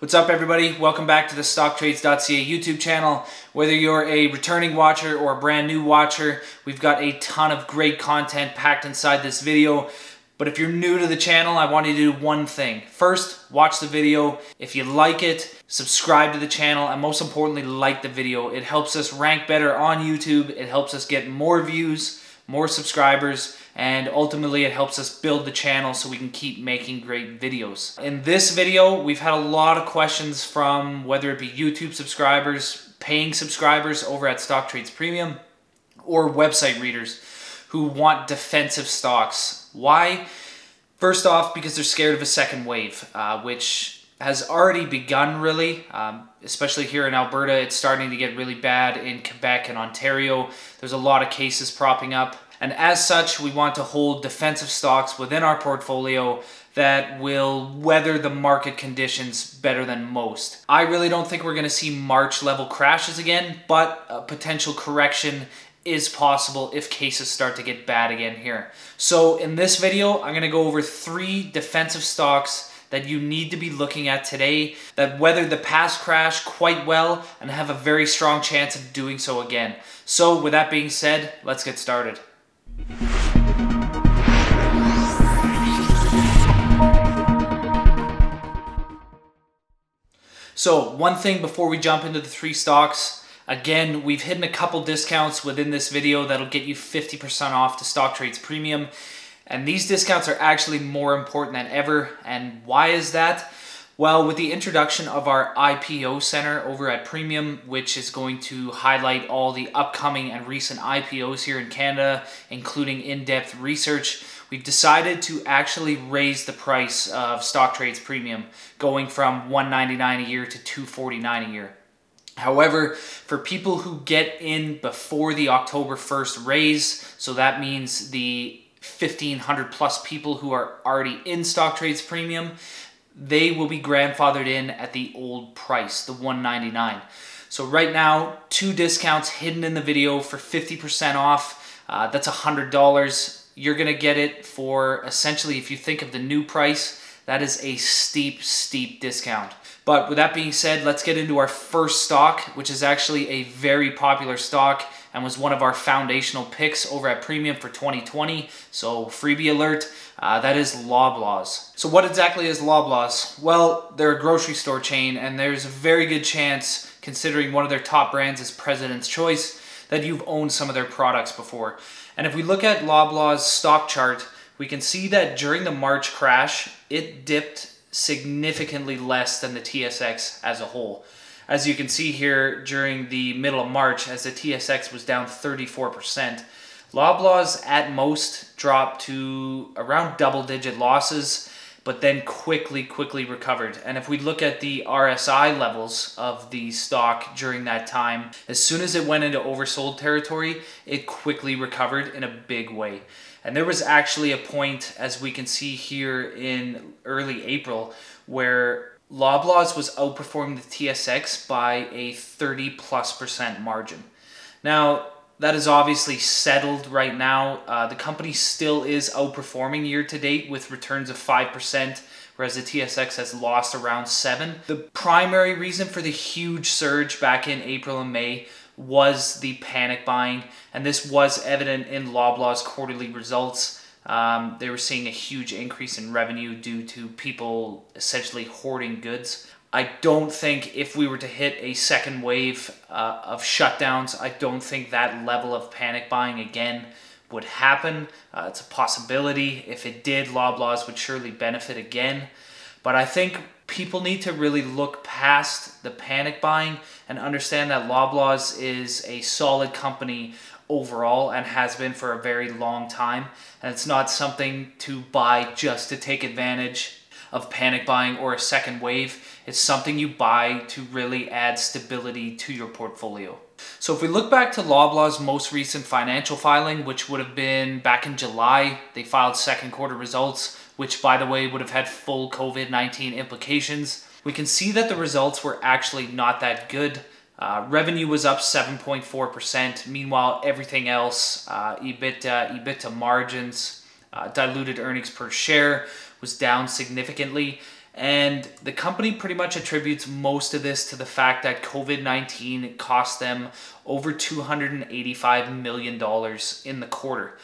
What's up, everybody? Welcome back to the stocktrades.ca YouTube channel. Whether you're a returning watcher or a brand new watcher, we've got a ton of great content packed inside this video. But if you're new to the channel, I want you to do one thing. First, watch the video. If you like it, subscribe to the channel, and most importantly, like the video. It helps us rank better on YouTube. It helps us get more views, more subscribers, and ultimately it helps us build the channel so we can keep making great videos. In this video, we've had a lot of questions from whether it be YouTube subscribers, paying subscribers over at Stock Trades Premium, or website readers who want defensive stocks. Why? First off, because they're scared of a second wave, which has already begun really, especially here in Alberta. It's starting to get really bad in Quebec and Ontario. There's a lot of cases propping up. And as such, we want to hold defensive stocks within our portfolio that will weather the market conditions better than most. I really don't think we're going to see March level crashes again, but a potential correction is possible if cases start to get bad again here. So in this video, I'm going to go over 3 defensive stocks that you need to be looking at today that weathered the past crash quite well and have a very strong chance of doing so again. So with that being said, let's get started. So one thing before we jump into the 3 stocks, again, we've hidden a couple discounts within this video that'll get you 50% off to Stock Trades Premium. And these discounts are actually more important than ever. And why is that? Well, with the introduction of our IPO Center over at Premium, which is going to highlight all the upcoming and recent IPOs here in Canada, including in-depth research, we've decided to actually raise the price of Stock Trades Premium, going from $199 a year to $249 a year. However, for people who get in before the October 1st raise, so that means the 1,500 plus people who are already in Stock Trades Premium, they will be grandfathered in at the old price, the $199. So right now, 2 discounts hidden in the video for 50% off. That's $100. You're going to get it for essentially, if you think of the new price, that is a steep, steep discount. But with that being said, let's get into our first stock, which is actually a very popular stock and was one of our foundational picks over at Premium for 2020. So freebie alert, that is Loblaws. So what exactly is Loblaws? Well, they're a grocery store chain, and there's a very good chance, considering one of their top brands is President's Choice, that you've owned some of their products before. And if we look at Loblaws' stock chart, we can see that during the March crash, it dipped significantly less than the TSX as a whole. As you can see here, during the middle of March, as the TSX was down 34%, Loblaws at most dropped to around double-digit losses, but then quickly recovered. And if we look at the RSI levels of the stock during that time, as soon as it went into oversold territory, it quickly recovered in a big way. And there was actually a point, as we can see here in early April, where Loblaws was outperforming the TSX by a 30+% margin. Now, that is obviously settled right now. The company still is outperforming year to date with returns of 5%, whereas the TSX has lost around 7%. The primary reason for the huge surge back in April and May was the panic buying, and this was evident in Loblaws' quarterly results. They were seeing a huge increase in revenue due to people essentially hoarding goods. I don't think if we were to hit a second wave of shutdowns, I don't think that level of panic buying again would happen. It's a possibility. If it did, Loblaws would surely benefit again. But I think people need to really look past the panic buying and understand that Loblaws is a solid company overall and has been for a very long time. And it's not something to buy just to take advantage of panic buying or a second wave. It's something you buy to really add stability to your portfolio. So if we look back to Loblaws' most recent financial filing, which would have been back in July, they filed second quarter results, which by the way would have had full COVID-19 implications. We can see that the results were actually not that good. Revenue was up 7.4%. Meanwhile, everything else, EBITDA margins, diluted earnings per share was down significantly. And the company pretty much attributes most of this to the fact that COVID-19 cost them over $285 million in the quarter.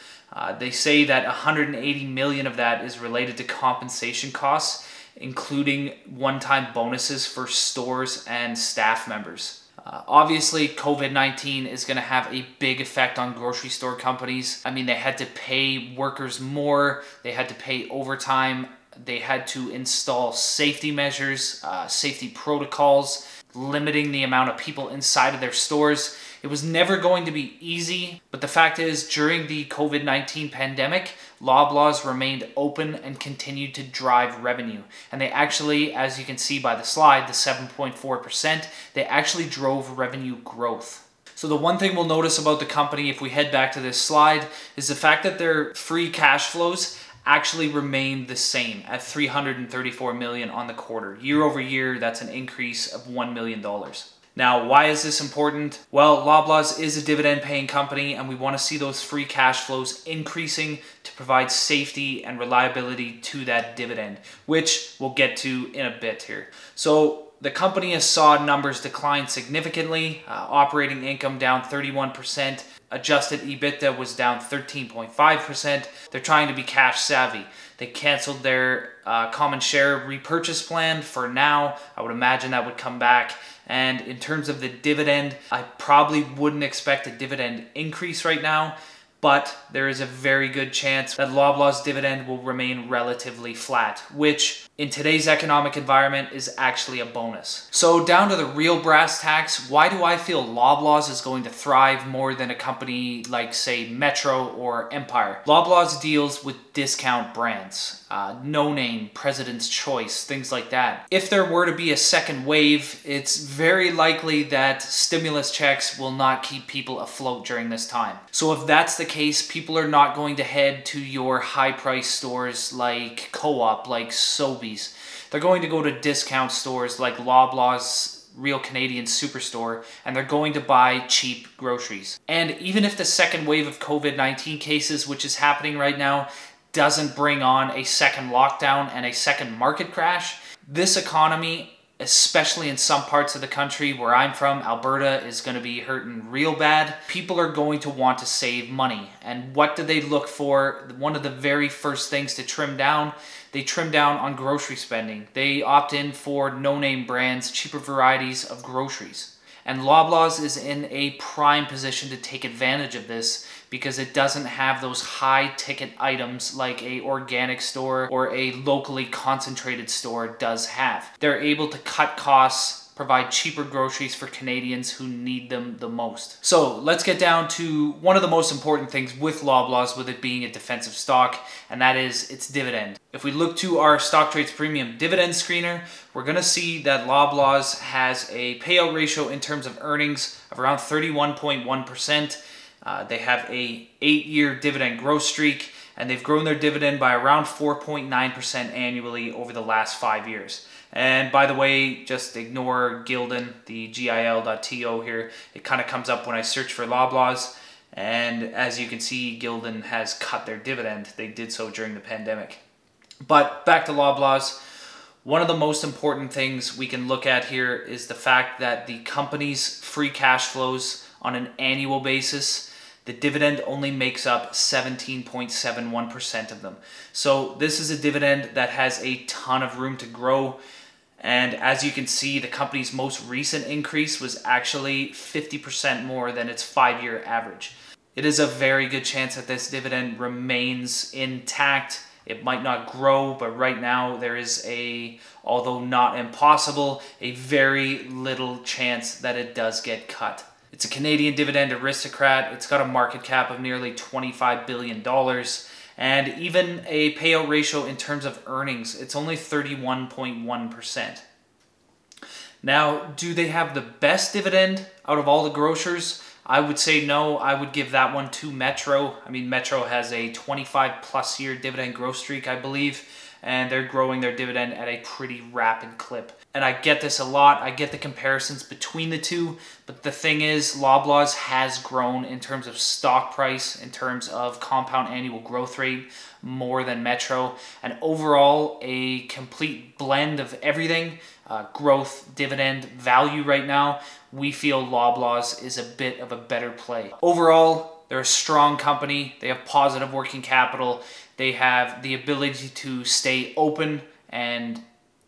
They say that $180 million of that is related to compensation costs, including one-time bonuses for stores and staff members. Obviously, COVID-19 is going to have a big effect on grocery store companies. I mean, they had to pay workers more, they had to pay overtime, they had to install safety measures, safety protocols, limiting the amount of people inside of their stores. It was never going to be easy, but the fact is, during the COVID-19 pandemic, Loblaws remained open and continued to drive revenue. And they actually, as you can see by the slide, the 7.4%, they actually drove revenue growth. So the one thing we'll notice about the company, if we head back to this slide, is the fact that their free cash flows actually remained the same at $334 million on the quarter. Year over year, that's an increase of $1 million. Now, why is this important? Well, Loblaws is a dividend-paying company, and we want to see those free cash flows increasing to provide safety and reliability to that dividend, which we'll get to in a bit here. So the company has saw numbers decline significantly, operating income down 31%, adjusted EBITDA was down 13.5%. They're trying to be cash savvy. They canceled their common share repurchase plan for now. I would imagine that would come back. And in terms of the dividend, I probably wouldn't expect a dividend increase right now, but there is a very good chance that Loblaws' dividend will remain relatively flat, which in today's economic environment is actually a bonus. So down to the real brass tacks, why do I feel Loblaws is going to thrive more than a company like, say, Metro or Empire? Loblaws deals with discount brands, No Name, President's Choice, things like that. If there were to be a second wave, it's very likely that stimulus checks will not keep people afloat during this time. So if that's the case, people are not going to head to your high-price stores like Co-op, like Sobeys. They're going to go to discount stores like Loblaws, Real Canadian Superstore, and they're going to buy cheap groceries. And even if the second wave of COVID-19 cases, which is happening right now, doesn't bring on a second lockdown and a second market crash, this economy, especially in some parts of the country where I'm from, Alberta, is going to be hurting real bad. People are going to want to save money. And what do they look for? One of the very first things to trim down, they trim down on grocery spending. They opt in for no-name brands, cheaper varieties of groceries. And Loblaws is in a prime position to take advantage of this because it doesn't have those high ticket items like a organic store or a locally concentrated store does have. They're able to cut costs, provide cheaper groceries for Canadians who need them the most. So let's get down to one of the most important things with Loblaws, with it being a defensive stock, and that is its dividend. If we look to our Stock Trades Premium dividend screener, we're going to see that Loblaws has a payout ratio in terms of earnings of around 31.1%. They have a 8-year dividend growth streak, and they've grown their dividend by around 4.9% annually over the last 5 years. And by the way, just ignore Gildan, the GIL.to here. It kind of comes up when I search for Loblaws. And as you can see, Gildan has cut their dividend. They did so during the pandemic. But back to Loblaws. One of the most important things we can look at here is the fact that the company's free cash flows on an annual basis, the dividend only makes up 17.71% of them. So this is a dividend that has a ton of room to grow. And as you can see, the company's most recent increase was actually 50% more than its 5-year average. It is a very good chance that this dividend remains intact. It might not grow, but right now there is although not impossible, a very little chance that it does get cut. It's a Canadian dividend aristocrat. It's got a market cap of nearly $25 billion. And even a payout ratio in terms of earnings, it's only 31.1%. Now, do they have the best dividend out of all the grocers? I would say no. I would give that one to Metro. I mean, Metro has a 25-plus year dividend growth streak, I believe, and they're growing their dividend at a pretty rapid clip. And I get this a lot. I get the comparisons between the two. But the thing is, Loblaws has grown in terms of stock price, in terms of compound annual growth rate, more than Metro. And overall, a complete blend of everything, growth, dividend, value right now, we feel Loblaws is a bit of a better play. Overall, they're a strong company. They have positive working capital. They have the ability to stay open and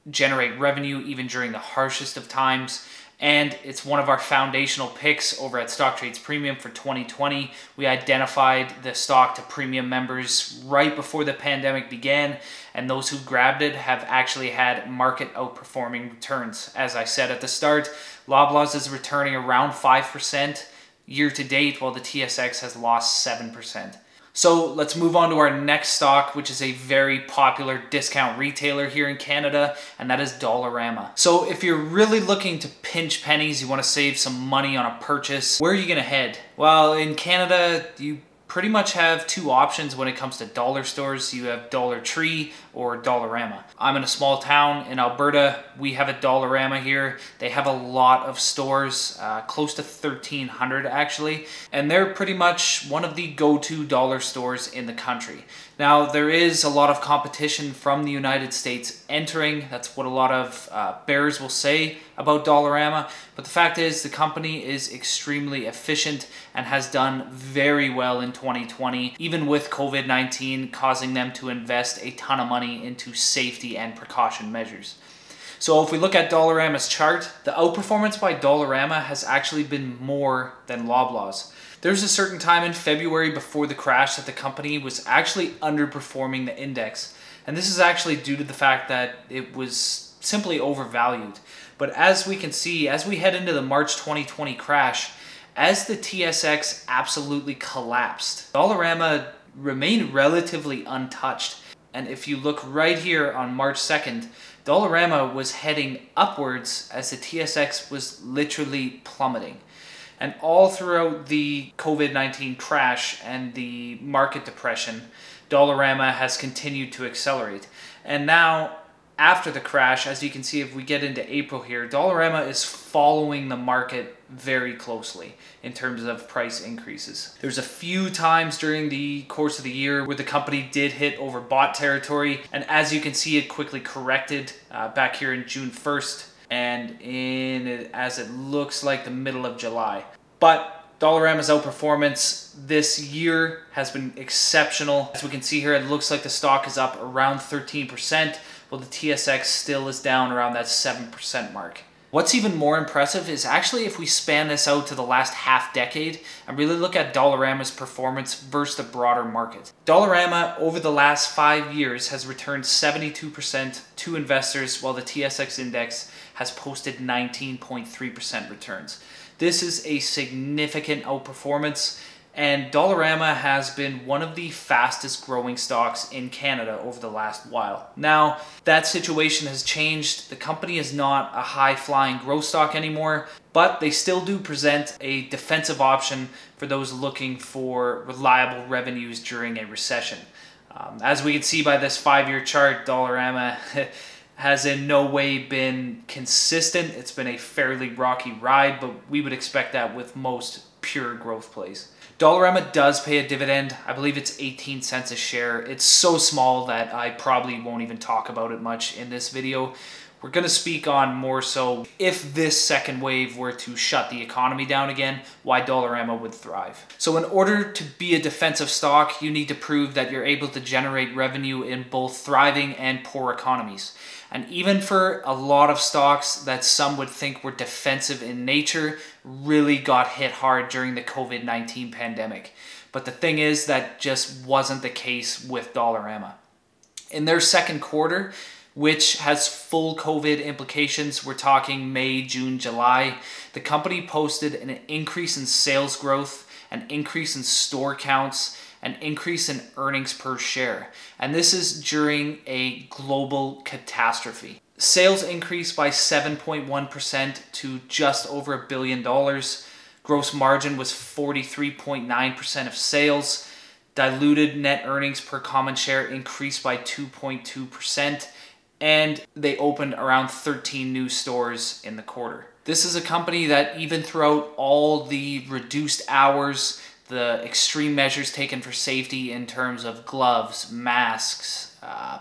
generate revenue even during the harshest of times. And it's one of our foundational picks over at Stock Trades Premium for 2020. We identified the stock to premium members right before the pandemic began, and those who grabbed it have actually had market outperforming returns. As I said at the start, Loblaws is returning around 5% year to date, while the TSX has lost 7%. So let's move on to our next stock, which is a very popular discount retailer here in Canada, and that is Dollarama. So if you're really looking to pinch pennies, you want to save some money on a purchase, where are you going to head? Well, in Canada, you pretty much have two options when it comes to dollar stores. You have Dollar Tree or Dollarama. I'm in a small town in Alberta. We have a Dollarama here. They have a lot of stores, close to 1,300 actually, and they're pretty much one of the go-to dollar stores in the country. Now, there is a lot of competition from the United States entering. That's what a lot of bears will say about Dollarama. But the fact is, the company is extremely efficient and has done very well in 2020, even with COVID-19 causing them to invest a ton of money into safety and precaution measures. So if we look at Dollarama's chart, the outperformance by Dollarama has actually been more than Loblaws. There's a certain time in February before the crash that the company was actually underperforming the index. And this is actually due to the fact that it was simply overvalued. But as we can see, as we head into the March 2020 crash, as the TSX absolutely collapsed, Dollarama remained relatively untouched. And if you look right here on March 2nd, Dollarama was heading upwards as the TSX was literally plummeting. And all throughout the COVID-19 crash and the market depression, Dollarama has continued to accelerate. And now, after the crash, as you can see, if we get into April here, Dollarama is following the market very closely in terms of price increases. There's a few times during the course of the year where the company did hit overbought territory, and as you can see, it quickly corrected back here in June 1st and as it looks like the middle of July. But Dollarama's outperformance this year has been exceptional. As we can see here, it looks like the stock is up around 13%, while the TSX still is down around that 7% mark. What's even more impressive is actually if we span this out to the last half decade and really look at Dollarama's performance versus the broader market. Dollarama over the last 5 years has returned 72% to investors, while the TSX index has posted 19.3% returns. This is a significant outperformance, and Dollarama has been one of the fastest growing stocks in Canada over the last while. Now, that situation has changed. The company is not a high-flying growth stock anymore, but they still do present a defensive option for those looking for reliable revenues during a recession. As we can see by this 5-year chart, Dollarama has in no way been consistent. It's been a fairly rocky ride, but we would expect that with most pure growth plays. Dollarama does pay a dividend. I believe it's 18 cents a share. It's so small that I probably won't even talk about it much in this video. We're going to speak on more so if this second wave were to shut the economy down again, why Dollarama would thrive. So in order to be a defensive stock, you need to prove that you're able to generate revenue in both thriving and poor economies. And even for a lot of stocks that some would think were defensive in nature, really got hit hard during the COVID-19 pandemic. But the thing is, that just wasn't the case with Dollarama. In their second quarter, which has full COVID implications, we're talking May, June, July, the company posted an increase in sales growth, an increase in store counts, an increase in earnings per share. And this is during a global catastrophe. Sales increased by 7.1% to just over $1 billion. Gross margin was 43.9% of sales. Diluted net earnings per common share increased by 2.2%. and they opened around 13 new stores in the quarter. This is a company that even throughout all the reduced hours, the extreme measures taken for safety in terms of gloves, masks,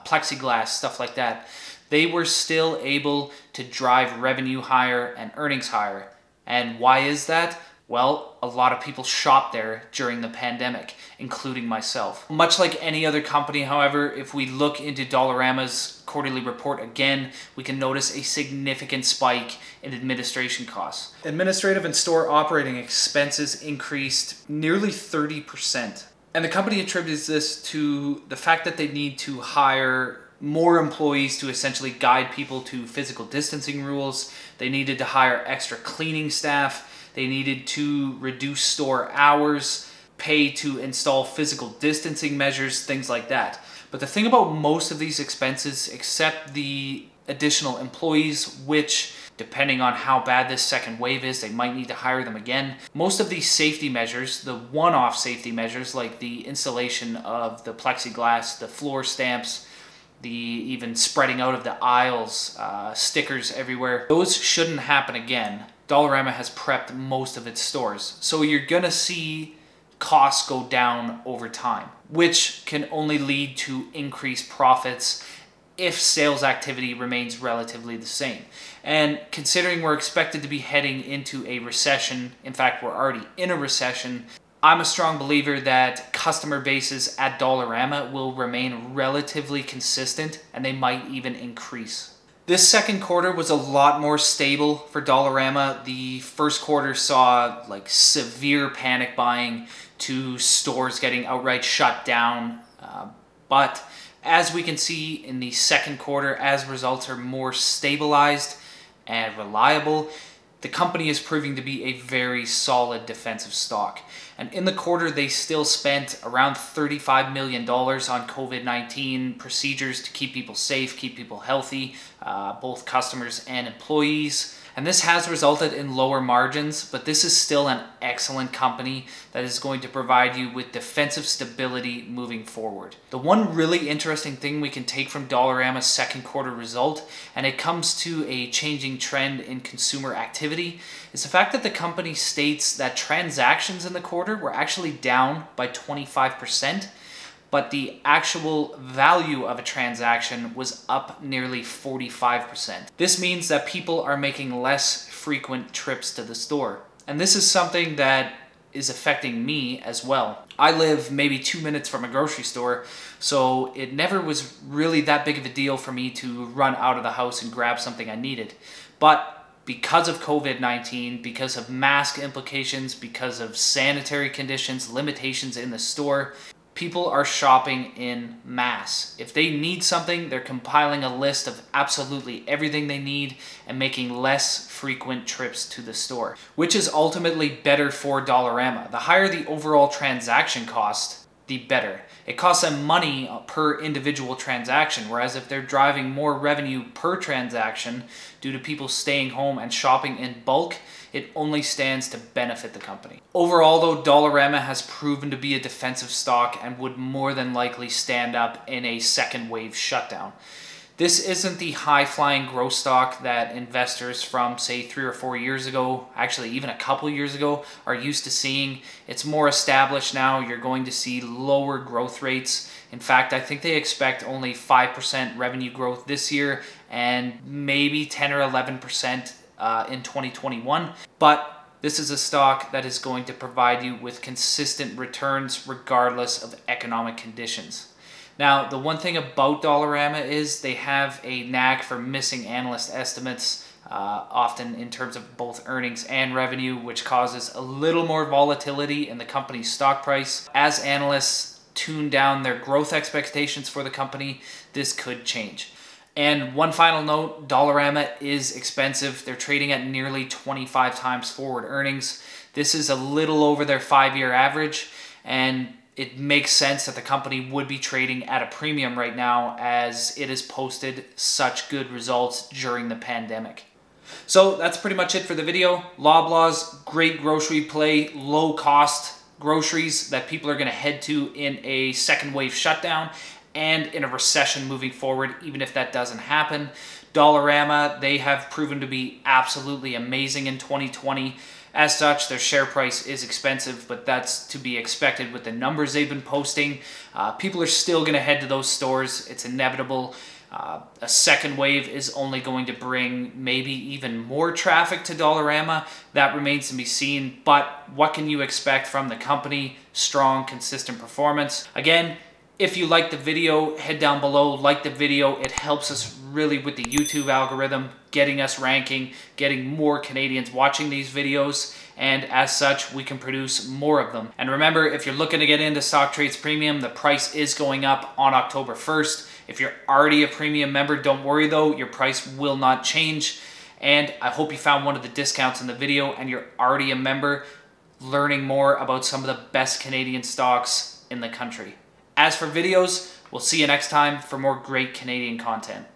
plexiglass, stuff like that, they were still able to drive revenue higher and earnings higher. And why is that? Well, a lot of people shopped there during the pandemic, including myself. Much like any other company, however, if we look into Dollarama's quarterly report again, we can notice a significant spike in administration costs. Administrative and store operating expenses increased nearly 30%. And the company attributes this to the fact that they need to hire more employees to essentially guide people to physical distancing rules. They needed to hire extra cleaning staff. They needed to reduce store hours, pay to install physical distancing measures, things like that. But the thing about most of these expenses, except the additional employees, which depending on how bad this second wave is, they might need to hire them again. Most of these safety measures, the one-off safety measures like the installation of the plexiglass, the floor stamps, the even spreading out of the aisles, stickers everywhere, those shouldn't happen again. Dollarama has prepped most of its stores. So you're gonna see costs go down over time, which can only lead to increased profits if sales activity remains relatively the same. And considering we're expected to be heading into a recession, in fact, we're already in a recession, I'm a strong believer that customer bases at Dollarama will remain relatively consistent and they might even increase. This second quarter was a lot more stable for Dollarama. The first quarter saw like severe panic buying to stores getting outright shut down. But as we can see in the second quarter, as results are more stabilized and reliable, the company is proving to be a very solid defensive stock. And in the quarter, they still spent around $35 million on COVID-19 procedures to keep people safe, keep people healthy, both customers and employees. And this has resulted in lower margins, but this is still an excellent company that is going to provide you with defensive stability moving forward. The one really interesting thing we can take from Dollarama's second quarter result, and it comes to a changing trend in consumer activity, is the fact that the company states that transactions in the quarter were actually down by 25%, but the actual value of a transaction was up nearly 45%. This means that people are making less frequent trips to the store. And this is something that is affecting me as well. I live maybe 2 minutes from a grocery store, so it never was really that big of a deal for me to run out of the house and grab something I needed. But because of COVID-19, because of mask implications, because of sanitary conditions, limitations in the store, people are shopping in mass. If they need something, they're compiling a list of absolutely everything they need and making less frequent trips to the store, which is ultimately better for Dollarama. The higher the overall transaction cost, the better. It costs them money per individual transaction, whereas if they're driving more revenue per transaction due to people staying home and shopping in bulk, it only stands to benefit the company. Overall though, Dollarama has proven to be a defensive stock and would more than likely stand up in a second wave shutdown. This isn't the high-flying growth stock that investors from, say, 3 or 4 years ago, actually even a couple years ago, are used to seeing. It's more established now. You're going to see lower growth rates. In fact, I think they expect only 5% revenue growth this year and maybe 10 or 11% in 2021. But this is a stock that is going to provide you with consistent returns regardless of economic conditions. Now, the one thing about Dollarama is they have a knack for missing analyst estimates, often in terms of both earnings and revenue, which causes a little more volatility in the company's stock price. As analysts tune down their growth expectations for the company, this could change. And one final note, Dollarama is expensive. They're trading at nearly 25 times forward earnings. This is a little over their 5-year average, and it makes sense that the company would be trading at a premium right now as it has posted such good results during the pandemic. So that's pretty much it for the video. Loblaws, great grocery play, low cost groceries that people are going to head to in a second wave shutdown. and in a recession moving forward, even if that doesn't happen. Dollarama, they have proven to be absolutely amazing in 2020. As such, their share price is expensive, but that's to be expected with the numbers they've been posting. People are still going to head to those stores. It's inevitable. A second wave is only going to bring maybe even more traffic to Dollarama. That remains to be seen, but what can you expect from the company? Strong, consistent performance. Again, if you like the video, head down below, like the video. It helps us really with the YouTube algorithm, getting us ranking, getting more Canadians watching these videos, and as such, we can produce more of them. And remember, if you're looking to get into Stock Trades Premium, the price is going up on October 1st. If you're already a premium member, don't worry though, your price will not change. And I hope you found one of the discounts in the video and you're already a member, learning more about some of the best Canadian stocks in the country. As for videos, we'll see you next time for more great Canadian content.